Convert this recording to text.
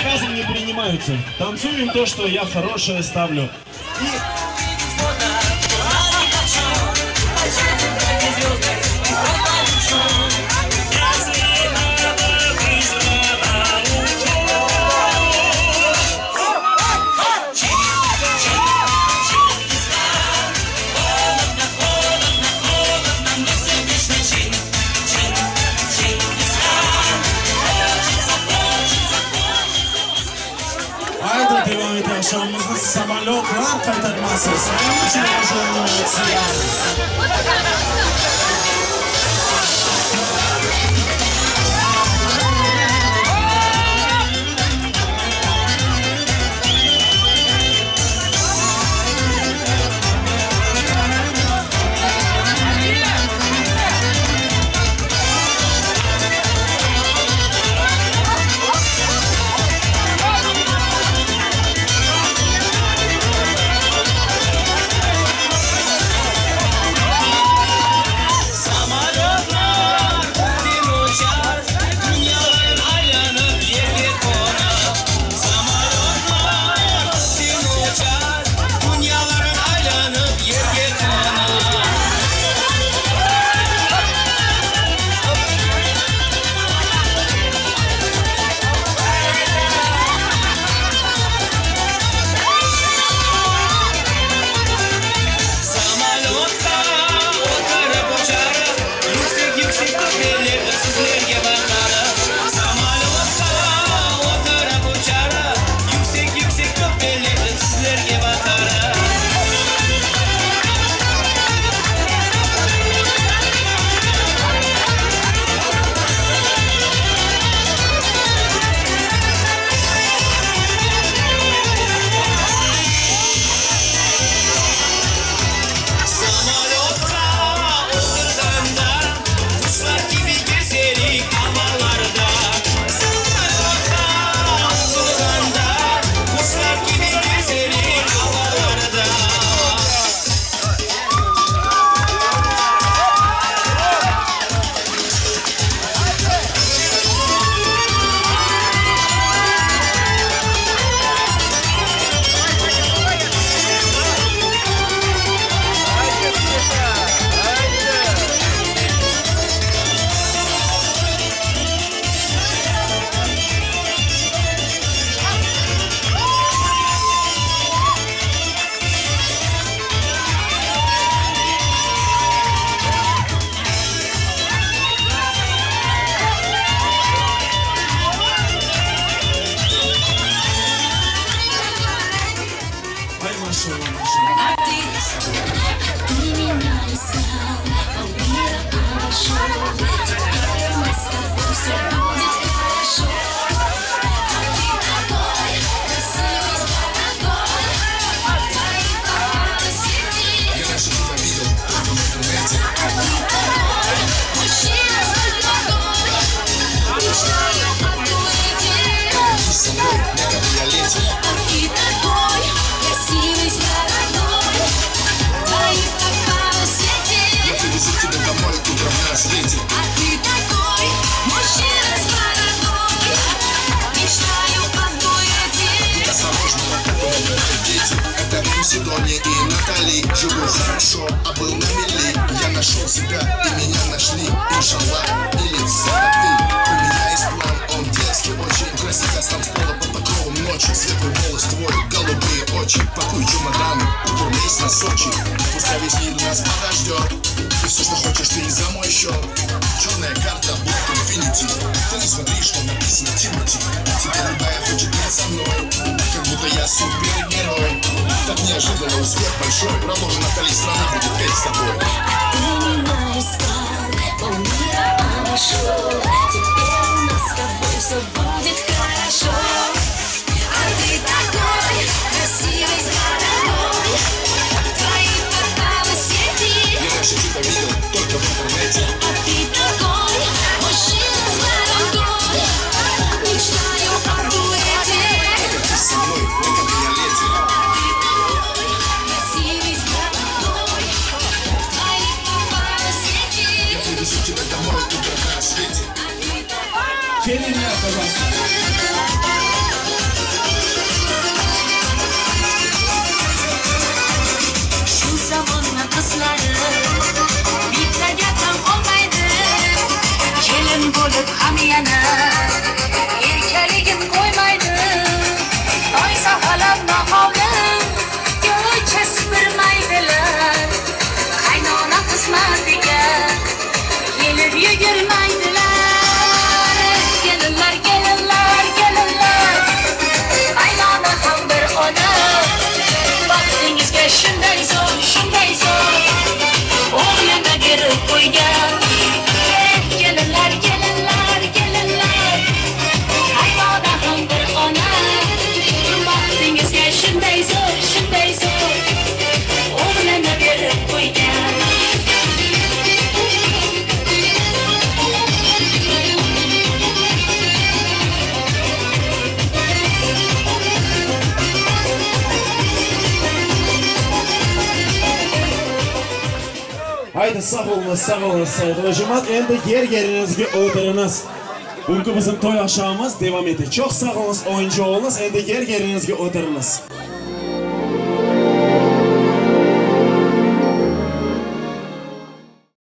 заказы не принимаются. Танцуем то, что я хорошее ставлю. Şovumuzda sabaloklar kaytarması. Sayın için Сидония и Натали. Живу хорошо, а был на мели. Я нашел себя и меня нашли. Иншаллах или Сарафи. У меня есть план, он детский очень. Красиво сам с пола под покровом ночи. Светлый волос твой, голубые очи. Пакуй чемоданы, турнейс на Сочи. Пускай весь мир нас подождет. И все, что хочешь, ты за мой счет. Черная карта, будто инфинити. Ты не смотри, что написано Тимати. Теперь любая хочет быть со мной. Как будто я супергерой. Так неожиданно успех большой. Продолжи, Натали, страна будет петь с тобой. Ты меня искал, полмира обошел. Теперь у нас с тобой все будет хорошо. А ты такой красивый, с головой. Твои порталы сети. Я раньше тебя видел только в интернете. А ты такой мужчина с головой. Мечтаю о дуэте. Это ты со мной, на кабриолете. Gelin ya, perdón. sağ olunuz sayılı cemaat. Endi yerinizge o'tiriniz. Bugün bizim toy aşağımız devam ediyor. Çok sağ olunuz oyuncu olunuz. Endi yerinizge o'tiriniz.